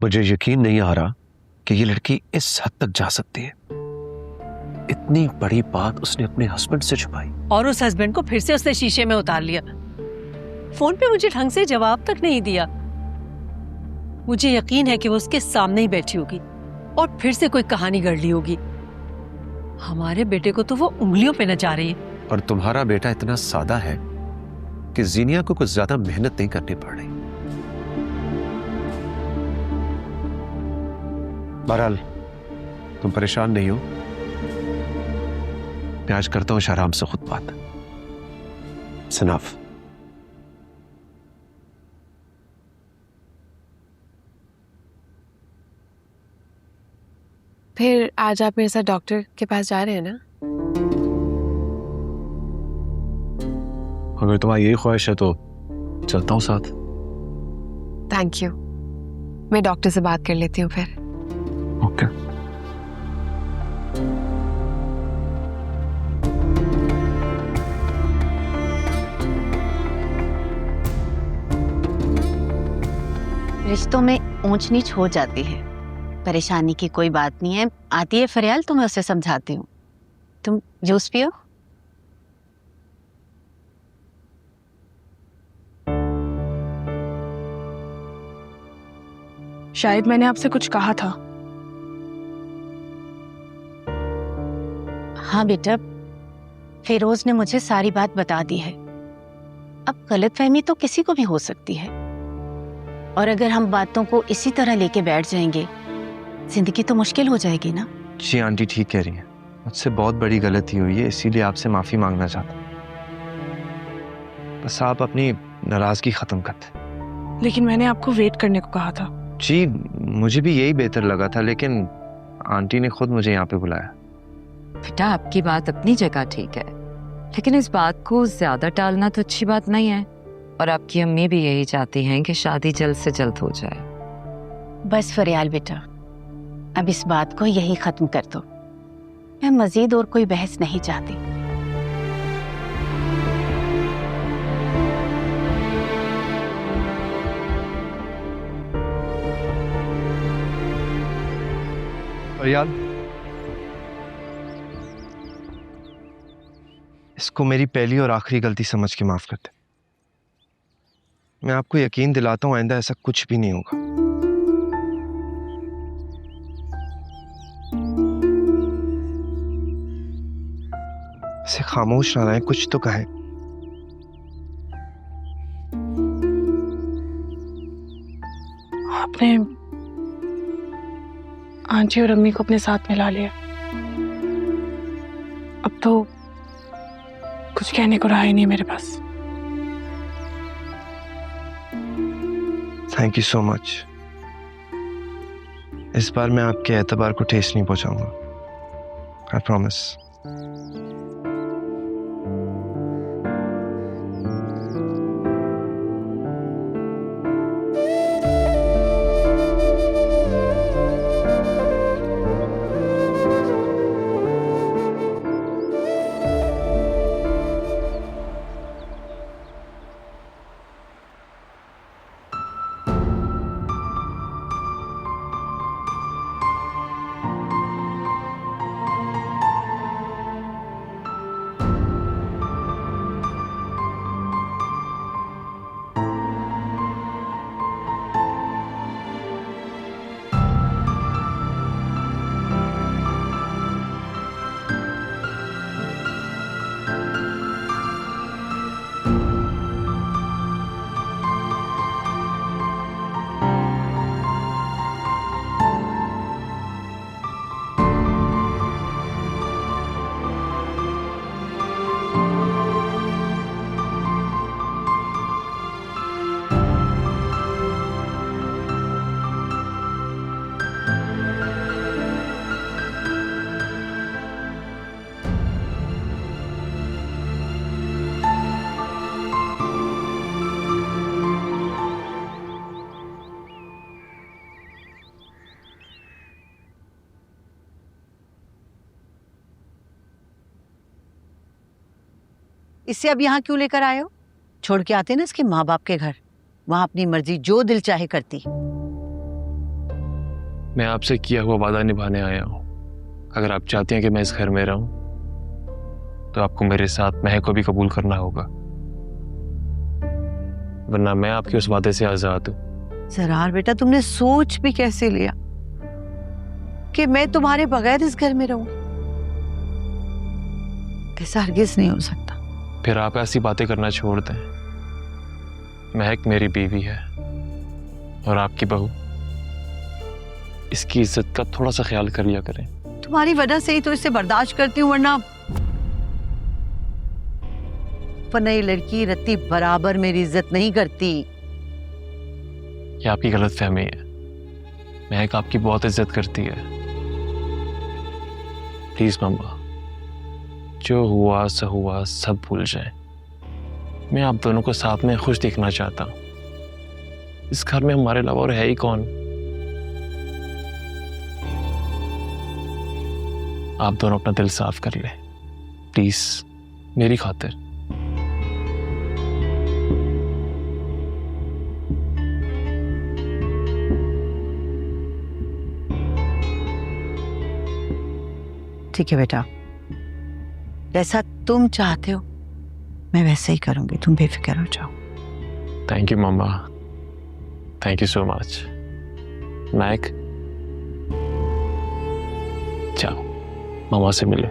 मुझे यकीन नहीं आ रहा कि ये लड़की इस हद तक जा सकती है। इतनी बड़ी बात उसने अपने हस्बैंड से छुपाई, और उस हस्बैंड को फिर से उसने शीशे में उतार लिया। फोन पे मुझे ढंग से जवाब तक नहीं दिया। मुझे यकीन है कि वो उसके सामने ही बैठी होगी और फिर से कोई कहानी गढ़ ली होगी। हमारे बेटे को तो वो उंगलियों पे नचा रही है। और तुम्हारा बेटा इतना सादा है कि जीनिया को कुछ ज्यादा मेहनत नहीं करनी पड़ रही। बहरहाल तुम परेशान नहीं हो, मैं आज करता हूं शहराम से खुद बात। सनाफ, फिर आज आप मेरे साथ डॉक्टर के पास जा रहे हैं ना? अगर तुम्हारी यही ख्वाहिश है तो चलता हूं साथ। थैंक यू, मैं डॉक्टर से बात कर लेती हूँ फिर। ओके। रिश्तों में ऊंच नीच हो जाती है, परेशानी की कोई बात नहीं है। आती है फरियाल तो मैं उसे समझाती हूँ। तुम जूस पियो। शायद मैंने आपसे कुछ कहा था। हाँ बेटा, फिरोज ने मुझे सारी बात बता दी है। अब गलतफहमी तो किसी को भी हो सकती है, और अगर हम बातों को इसी तरह लेके बैठ जाएंगे, जिंदगी तो मुश्किल हो जाएगी ना। जी आंटी ठीक कह रही हैं, मुझसे बहुत बड़ी गलती हुई है, इसीलिए आपसे माफी मांगना चाहता हूँ। बस आप अपनी नाराजगी खत्म कर दें। लेकिन मैंने आपको वेट करने को कहा था। जी मुझे भी यही बेहतर लगा था, लेकिन आंटी ने खुद मुझे यहाँ पे बुलाया। बेटा आपकी बात अपनी जगह ठीक है, लेकिन इस बात को ज्यादा टालना तो अच्छी बात नहीं है। और आपकी अम्मी भी यही चाहती हैं कि शादी जल्द से जल्द हो जाए। बस फरियाल बेटा, अब इस बात को यही खत्म कर दो। मैं मजीद और कोई बहस नहीं चाहती। फरियाल, इसको मेरी पहली और आखिरी गलती समझ के माफ कर दे। मैं आपको यकीन दिलाता हूं आइंदा ऐसा कुछ भी नहीं होगा। इसे खामोश ना रहें, कुछ तो कहें। आपने आंटी और अम्मी को अपने साथ मिला लिया। अब तो कुछ कहने को रहा ही नहीं मेरे पास। Thank you so much. इस बार मैं आपके एतबार को ठेस नहीं पहुंचाऊंगा, आई प्रॉमिस। इससे अब यहाँ क्यों लेकर आए हो? छोड़ के आते ना इसके माँ बाप के घर, वहां अपनी मर्जी जो दिल चाहे करती। मैं आपसे किया हुआ वादा निभाने आया हूँ। अगर आप चाहती हैं कि मैं इस घर में रहूं तो आपको मेरे साथ महक को भी कबूल करना होगा, वरना मैं आपके उस वादे से आजाद हूँ। जरार बेटा, तुमने सोच भी कैसे लिया कि मैं तुम्हारे बगैर इस घर में रहूंगी? ऐसा हरगिज नहीं हो सकता। फिर आप ऐसी बातें करना छोड़ दें। महक मेरी बीवी है और आपकी बहू। इसकी इज्जत का थोड़ा सा ख्याल कर लिया करें। तुम्हारी वजह से ही तो इसे बर्दाश्त करती हूँ, वरना ये लड़की रत्ती बराबर मेरी इज्जत नहीं करती। ये आपकी गलत फहमी है। महक आपकी बहुत इज्जत करती है। प्लीज मम्मा, जो हुआ सो हुआ, सब भूल जाए। मैं आप दोनों को साथ में खुश देखना चाहता हूँ। इस घर में हमारे अलावा और है ही कौन? आप दोनों अपना दिल साफ कर लें प्लीज, मेरी खातिर। ठीक है बेटा, जैसा तुम चाहते हो मैं वैसे ही करूंगी, तुम बेफिक्र हो जाओ। Thank you mamma, thank you so much. Mehak, जाओ मामा से मिलो।